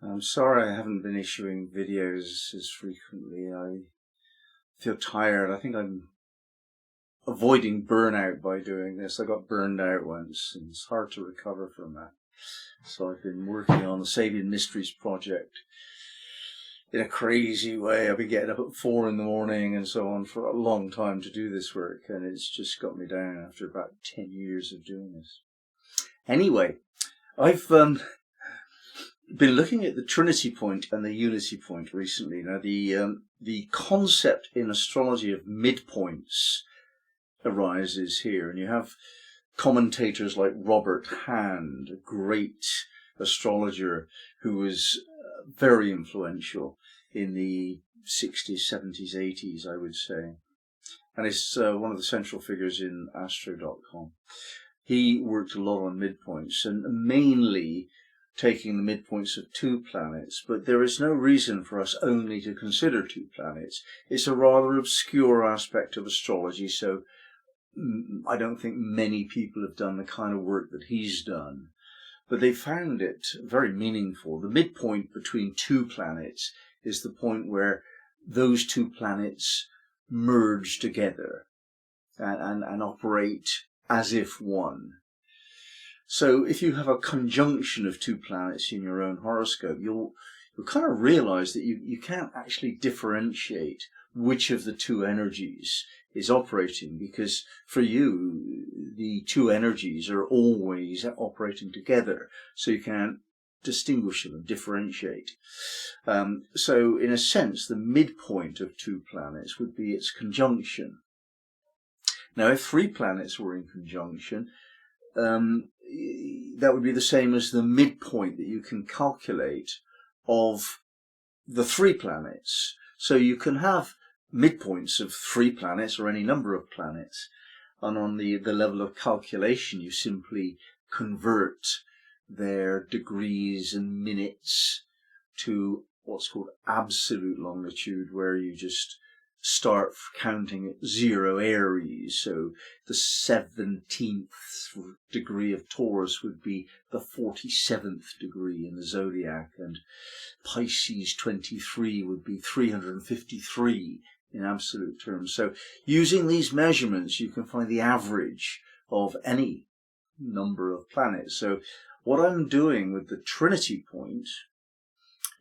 I'm sorry I haven't been issuing videos as frequently. I feel tired. I think I'm avoiding burnout by doing this. I got burned out once and it's hard to recover from that. So I've been working on the Sabian Mysteries project in a crazy way. I've been getting up at 4 in the morning and so on for a long time to do this work, and it's just got me down after about 10 years of doing this. Anyway, I've been looking at the Trinity point and the Unity point recently. Now, the concept in astrology of midpoints arises here, and you have commentators like Robert Hand, a great astrologer who was very influential in the 60s, 70s, 80s, I would say. And it's one of the central figures in Astro.com. He worked a lot on midpoints, and mainly taking the midpoints of 2 planets, but there is no reason for us only to consider 2 planets. It's a rather obscure aspect of astrology, so I don't think many people have done the kind of work that he's done, but they found it very meaningful. The midpoint between 2 planets is the point where those 2 planets merge together and operate as if one. So if you have a conjunction of 2 planets in your own horoscope, you'll kind of realize that you can't actually differentiate which of the 2 energies is operating, because for you, the 2 energies are always operating together, so you can't distinguish them and differentiate. So in a sense, the midpoint of 2 planets would be its conjunction. Now, if 3 planets were in conjunction, that would be the same as the midpoint that you can calculate of the 3 planets. So you can have midpoints of 3 planets or any number of planets, and on the level of calculation you simply convert their degrees and minutes to what's called absolute longitude, where you just start counting at 0 Aries. So the 17th degree of Taurus would be the 47th degree in the zodiac, and Pisces 23 would be 353 in absolute terms. So using these measurements, you can find the average of any number of planets. So what I'm doing with the Trinity point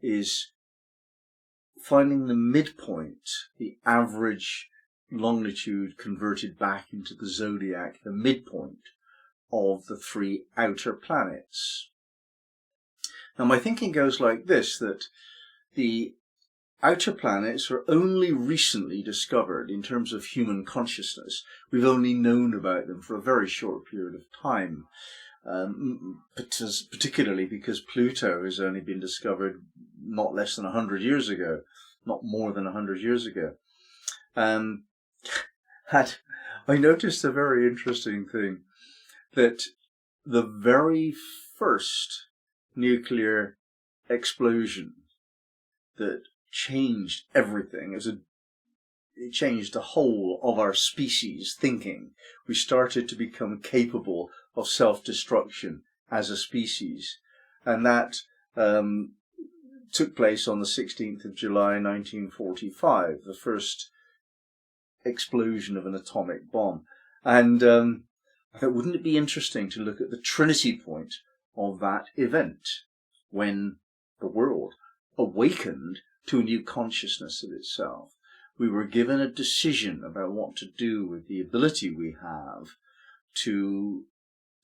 is finding the midpoint, the average longitude converted back into the zodiac, the midpoint of the 3 outer planets. Now my thinking goes like this, that the outer planets are only recently discovered in terms of human consciousness. We've only known about them for a very short period of time, particularly because Pluto has only been discovered not less than 100 years ago, not more than 100 years ago. And I noticed a very interesting thing, that the very first nuclear explosion that changed everything, it changed the whole of our species thinking. We started to become capable of self-destruction as a species, and that took place on the 16th of July 1945, the first explosion of an atomic bomb. And I thought, wouldn't it be interesting to look at the Trinity point of that event, when the world awakened to a new consciousness of itself. We were given a decision about what to do with the ability we have to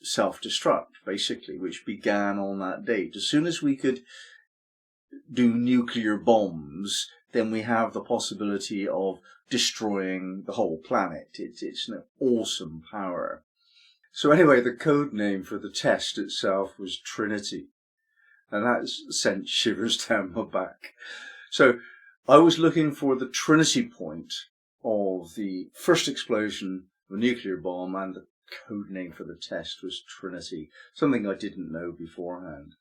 self-destruct, basically, which began on that date. As soon as we could do nuclear bombs, then we have the possibility of destroying the whole planet. It's an awesome power. So anyway, the code name for the test itself was Trinity, and that sent shivers down my back. So I was looking for the Trinity point of the first explosion of a nuclear bomb, and the code name for the test was Trinity, something I didn't know beforehand.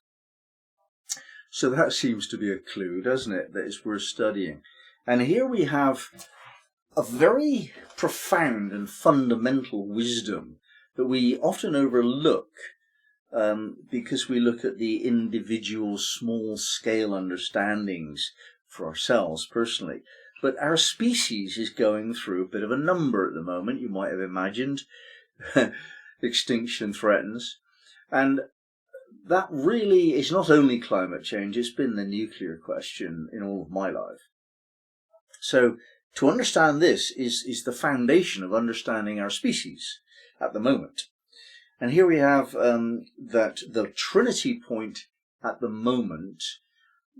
So that seems to be a clue, doesn't it, that it's worth studying. And here we have a very profound and fundamental wisdom that we often overlook because we look at the individual small-scale understandings for ourselves personally. But our species is going through a bit of a number at the moment. You might have imagined extinction threatens. And that really is not only climate change, it's been the nuclear question in all of my life. So to understand this is the foundation of understanding our species at the moment. And here we have that the Trinity point at the moment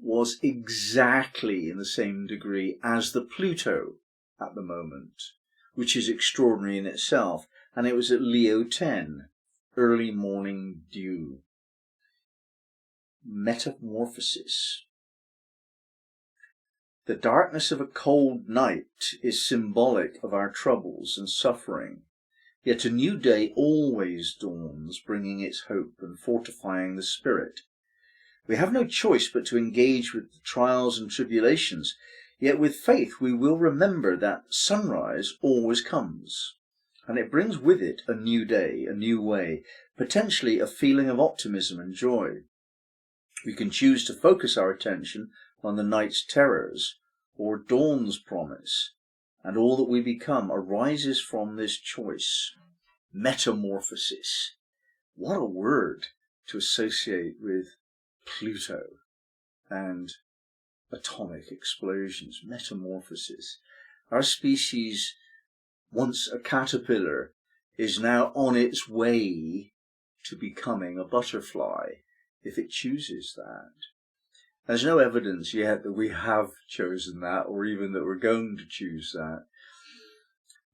was exactly in the same degree as the Pluto at the moment, which is extraordinary in itself. And it was at Leo 10, early morning dew. Metamorphosis. The darkness of a cold night is symbolic of our troubles and suffering. Yet a new day always dawns, bringing its hope and fortifying the spirit. We have no choice but to engage with the trials and tribulations, yet with faith we will remember that sunrise always comes, and it brings with it a new day, a new way, potentially a feeling of optimism and joy. We can choose to focus our attention on the night's terrors or dawn's promise, and all that we become arises from this choice. Metamorphosis. What a word to associate with Pluto and atomic explosions. Metamorphosis. Our species, once a caterpillar, is now on its way to becoming a butterfly, if it chooses that. There's no evidence yet that we have chosen that, or even that we're going to choose that.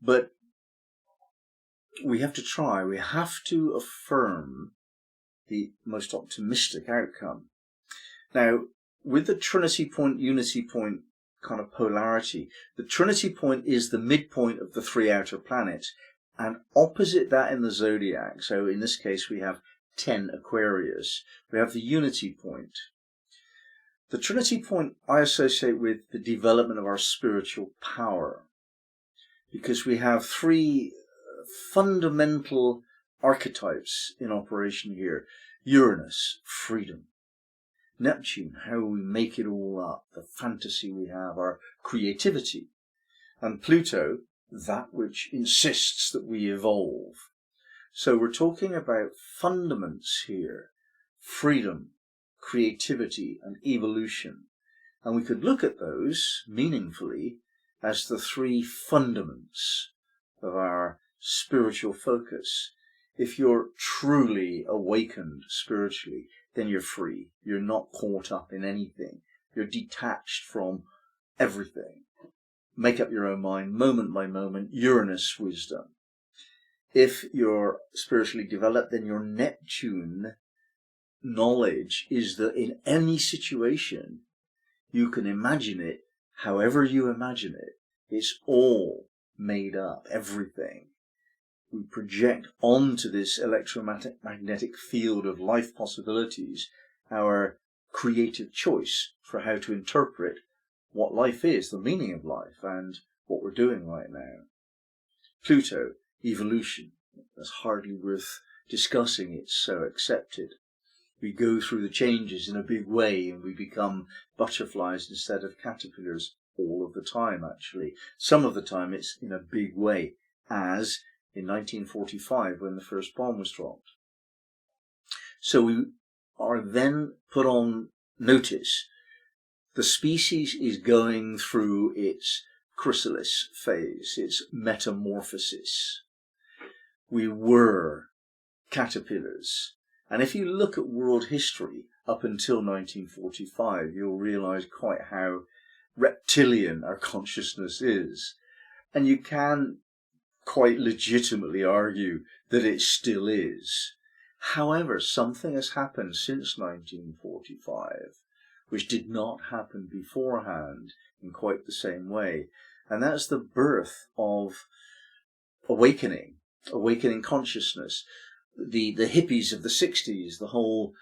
But we have to try. We have to affirm the most optimistic outcome. Now, with the Trinity point, Unity point kind of polarity, the Trinity point is the midpoint of the three outer planets, and opposite that in the zodiac, so in this case we have 10 Aquarius, we have the Unity point. The Trinity point I associate with the development of our spiritual power, because we have three fundamental archetypes in operation here. Uranus, freedom. Neptune, how we make it all up, the fantasy we have, our creativity. And Pluto, that which insists that we evolve. So we're talking about fundaments here, freedom, creativity, and evolution. And we could look at those meaningfully as the three fundaments of our spiritual focus. If you're truly awakened spiritually, then you're free. You're not caught up in anything. You're detached from everything. Make up your own mind, moment by moment, Uranus wisdom. If you're spiritually developed, then your Neptune knowledge is that in any situation, you can imagine it however you imagine it. It's all made up, everything. We project onto this electromagnetic field of life possibilities our creative choice for how to interpret what life is, the meaning of life, and what we're doing right now. Pluto, evolution. That's hardly worth discussing, it's so accepted. We go through the changes in a big way and we become butterflies instead of caterpillars all of the time, actually. Some of the time it's in a big way, as in 1945 when the first bomb was dropped. So we are then put on notice. The species is going through its chrysalis phase, its metamorphosis. We were caterpillars. And if you look at world history up until 1945, you'll realize quite how reptilian our consciousness is. And you can quite legitimately argue that it still is. However, something has happened since 1945, which did not happen beforehand in quite the same way. And that's the birth of awakening consciousness. The hippies of the 60s, the whole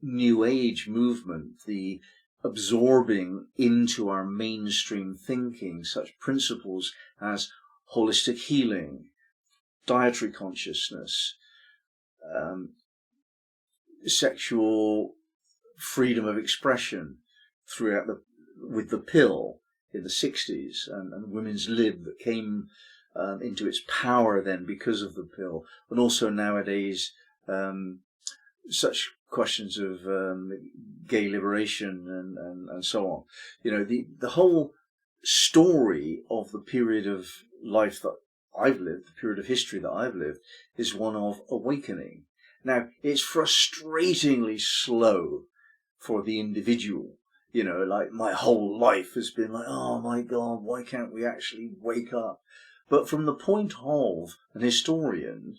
New Age movement, the absorbing into our mainstream thinking such principles as holistic healing, dietary consciousness, sexual freedom of expression with the pill in the 60s, and women's lib that came into its power then because of the pill, and also nowadays such questions of gay liberation and so on. The whole story of the period of life that I've lived, the period of history that I've lived, is one of awakening. Now, it's frustratingly slow for the individual. Like my whole life has been like, oh my God, why can't we actually wake up? But from the point of an historian,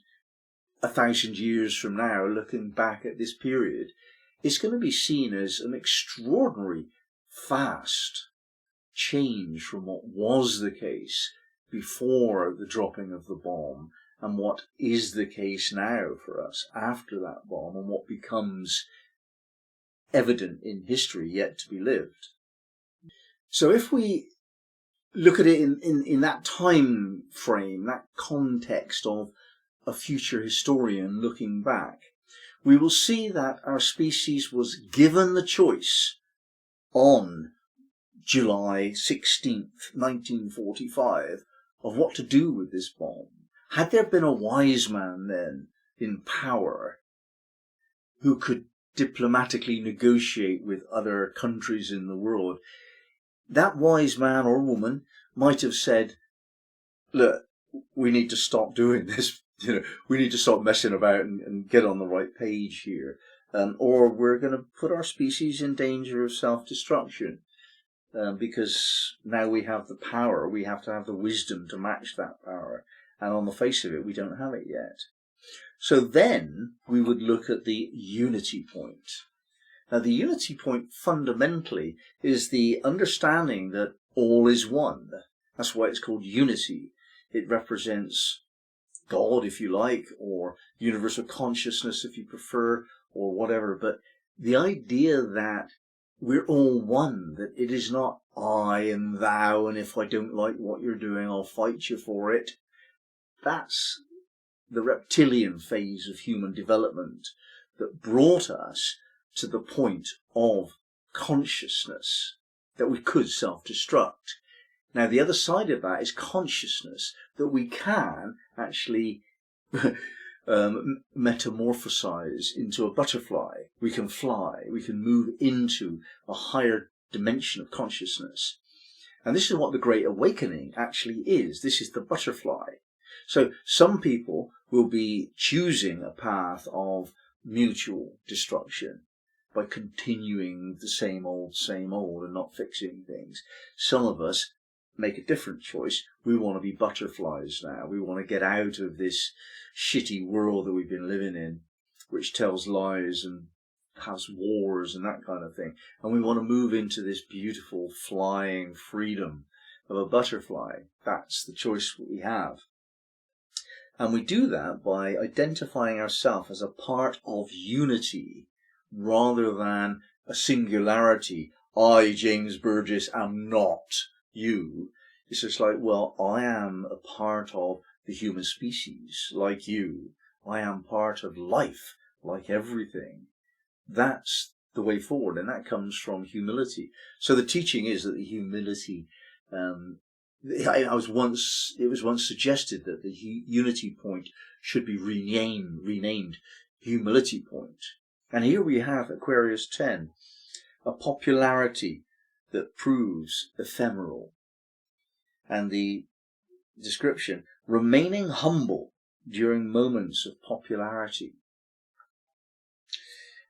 1,000 years from now, looking back at this period, it's going to be seen as an extraordinary, fast change from what was the case before the dropping of the bomb and what is the case now for us after that bomb, and what becomes evident in history yet to be lived. So if we look at it in that time frame, that context of a future historian looking back, we will see that our species was given the choice on July 16th, 1945, of what to do with this bomb. Had there been a wise man then in power who could diplomatically negotiate with other countries in the world, that wise man or woman might have said, look, we need to stop doing this. We need to stop messing about and get on the right page here. Or we're going to put our species in danger of self-destruction. Because now we have the power, we have to have the wisdom to match that power. And on the face of it, we don't have it yet. So then we would look at the unity point. Now, the unity point fundamentally is the understanding that all is one. That's why it's called unity. It represents God, if you like, or universal consciousness, if you prefer, or whatever. But the idea that we're all one, that it is not I and thou, and if I don't like what you're doing, I'll fight you for it. That's the reptilian phase of human development that brought us to the point of consciousness, that we could self-destruct. Now, the other side of that is consciousness, that we can actually metamorphosize into a butterfly. We can fly, we can move into a higher dimension of consciousness. And this is what the Great Awakening actually is. This is the butterfly. So some people will be choosing a path of mutual destruction by continuing the same old and not fixing things. Some of us make a different choice. We want to be butterflies now. We want to get out of this shitty world that we've been living in, which tells lies and has wars and that kind of thing. And we want to move into this beautiful flying freedom of a butterfly. That's the choice that we have. And we do that by identifying ourselves as a part of unity rather than a singularity. I, James Burgess, am not you. It's just like, well, I am a part of the human species, like you. I am part of life, like everything. That's the way forward, and that comes from humility. So the teaching is that the humility, it was once suggested that the unity point should be renamed humility point. And here we have Aquarius 10, a popularity that proves ephemeral. And the description, remaining humble during moments of popularity.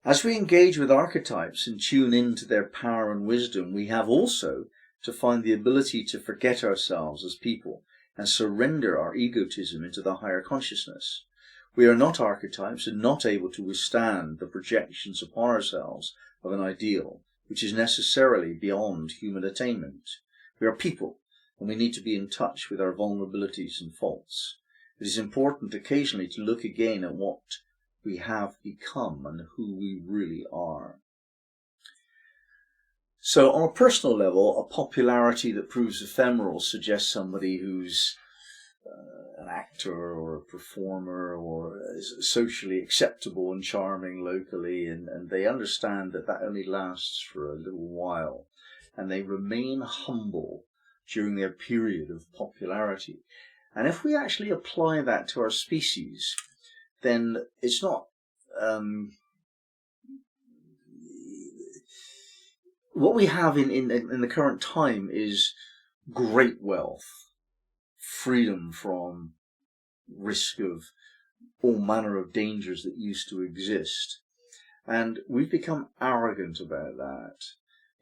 As we engage with archetypes and tune into their power and wisdom, we have also to find the ability to forget ourselves as people and surrender our egotism into the higher consciousness. We are not archetypes and not able to withstand the projections upon ourselves of an ideal, which is necessarily beyond human attainment. We are people, and we need to be in touch with our vulnerabilities and faults. It is important occasionally to look again at what we have become and who we really are. So on a personal level, a popularity that proves ephemeral suggests somebody who's an actor or a performer or socially acceptable and charming locally, and they understand that that only lasts for a little while, and they remain humble during their period of popularity. And if we actually apply that to our species, then it's not what we have in the current time is great wealth, freedom from risk of all manner of dangers that used to exist. And we've become arrogant about that,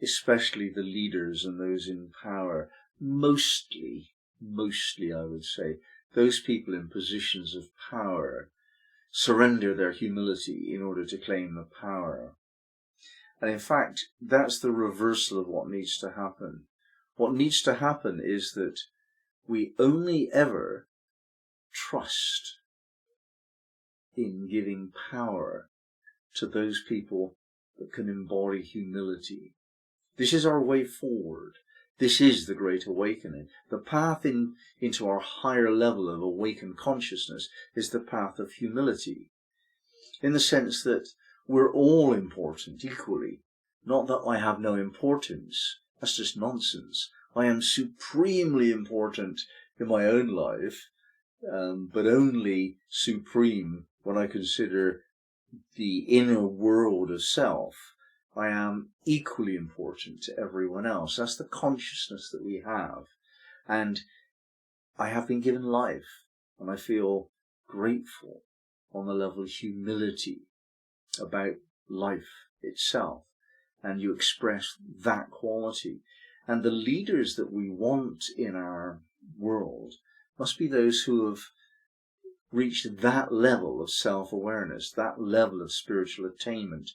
especially the leaders and those in power. Mostly, I would say, those people in positions of power surrender their humility in order to claim the power. And in fact, that's the reversal of what needs to happen. What needs to happen is that we only ever trust in giving power to those people that can embody humility. This is our way forward. This is the Great Awakening. The path into our higher level of awakened consciousness is the path of humility, in the sense that we're all important equally. Not that I have no importance. That's just nonsense. I am supremely important in my own life, but only supreme when I consider the inner world of self. I am equally important to everyone else. That's the consciousness that we have. And I have been given life, and I feel grateful on the level of humility about life itself. And you express that quality. And the leaders that we want in our world must be those who have reached that level of self-awareness, that level of spiritual attainment.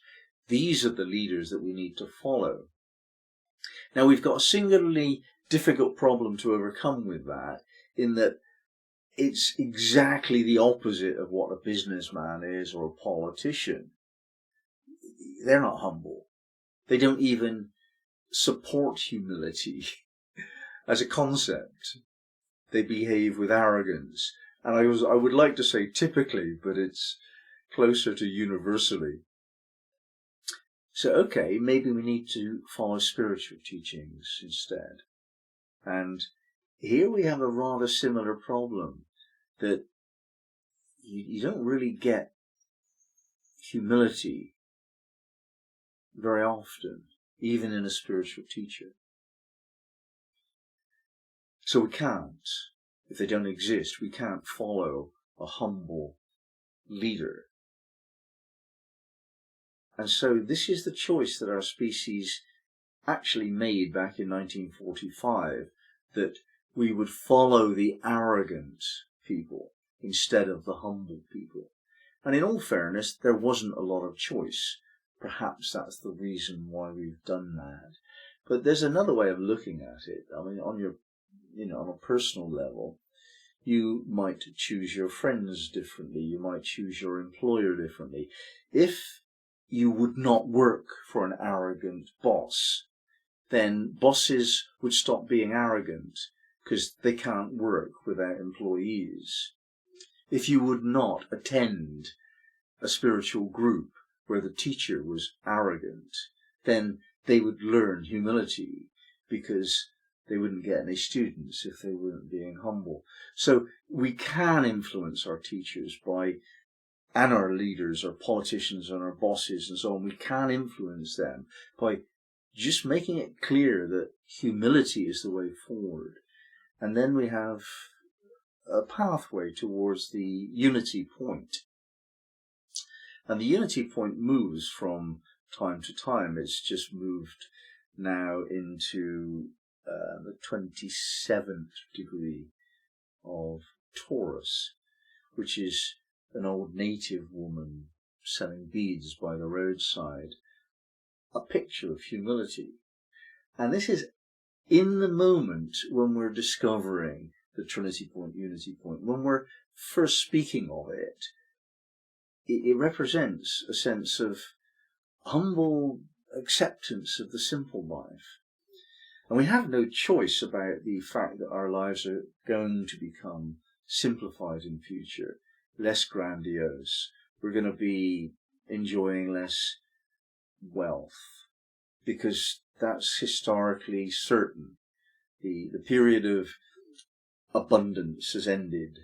These are the leaders that we need to follow. Now, we've got a singularly difficult problem to overcome with that, in that it's exactly the opposite of what a businessman is or a politician. They're not humble. They don't even support humility as a concept. They behave with arrogance. And I would like to say typically, but it's closer to universally. So, okay, maybe we need to follow spiritual teachings instead. And here we have a rather similar problem, that you don't really get humility very often, even in a spiritual teacher. So we can't, if they don't exist, we can't follow a humble leader. And so this is the choice that our species actually made back in 1945, that we would follow the arrogant people instead of the humble people. And in all fairness, there wasn't a lot of choice. Perhaps that's the reason why we've done that. But there's another way of looking at it. I mean, on a personal level, you might choose your friends differently. You might choose your employer differently. If you would not work for an arrogant boss, then bosses would stop being arrogant because they can't work without employees. If you would not attend a spiritual group where the teacher was arrogant, then they would learn humility because they wouldn't get any students if they weren't being humble. So we can influence our teachers and our leaders, our politicians and our bosses and so on. We can influence them by just making it clear that humility is the way forward. And then we have a pathway towards the unity point. And the unity point moves from time to time. It's just moved now into the 27th degree of Taurus, which is an old native woman selling beads by the roadside, a picture of humility. And this is in the moment when we're discovering the Trinity point, unity point, when we're first speaking of it, it represents a sense of humble acceptance of the simple life. And we have no choice about the fact that our lives are going to become simplified in future, less grandiose. We're going to be enjoying less wealth, because that's historically certain. The period of abundance has ended.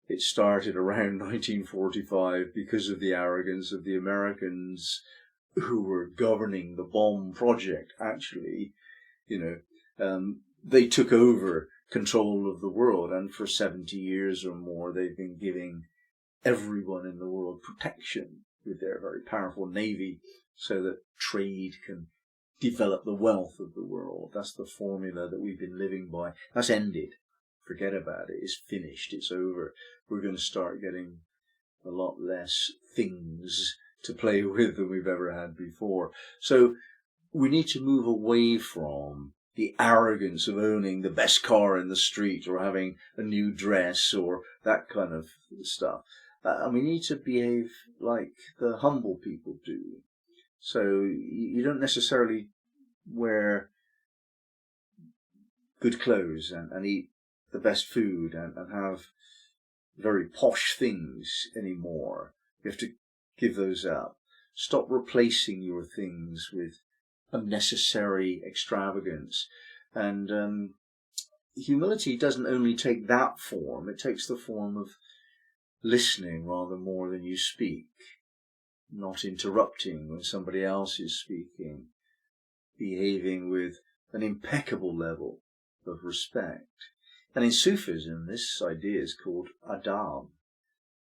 It started around 1945 because of the arrogance of the Americans who were governing the bomb project. Actually, they took over control of the world, and for 70 years or more they've been giving everyone in the world protection with their very powerful navy so that trade can develop the wealth of the world. That's the formula that we've been living by. That's ended. Forget about it. It's finished. It's over. We're going to start getting a lot less things to play with than we've ever had before. So we need to move away from the arrogance of owning the best car in the street or having a new dress or that kind of stuff. And we need to behave like the humble people do. So you don't necessarily wear good clothes and eat the best food and have very posh things anymore. You have to give those up. Stop replacing your things with unnecessary extravagance. And humility doesn't only take that form, it takes the form of listening rather more than you speak, not interrupting when somebody else is speaking, behaving with an impeccable level of respect. And in Sufism, this idea is called adab.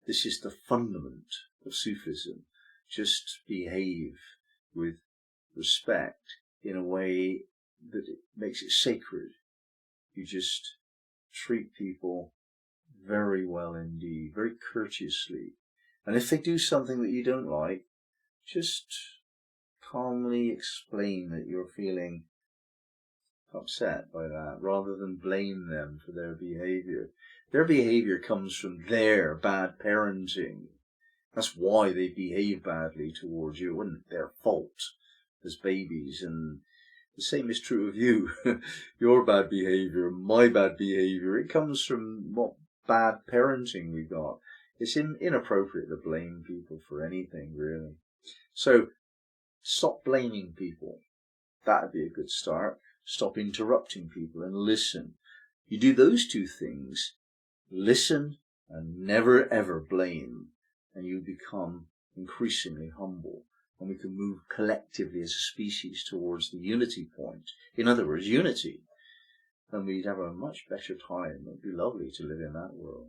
This is the fundament of Sufism. Just behave with respect in a way that it makes it sacred. You just treat people very well indeed, very courteously. And if they do something that you don't like, just calmly explain that you're feeling upset by that, rather than blame them for their behavior. Their behavior comes from their bad parenting. That's why they behave badly towards you. It wasn't their fault as babies. And the same is true of you. Your bad behavior, my bad behavior, it comes from what bad parenting we got. It's inappropriate to blame people for anything, really. So stop blaming people. That would be a good start. Stop interrupting people and listen. You do those two things, listen and never ever blame, and you become increasingly humble. And we can move collectively as a species towards the unity point. In other words, unity. And we'd have a much better time. It would be lovely to live in that world.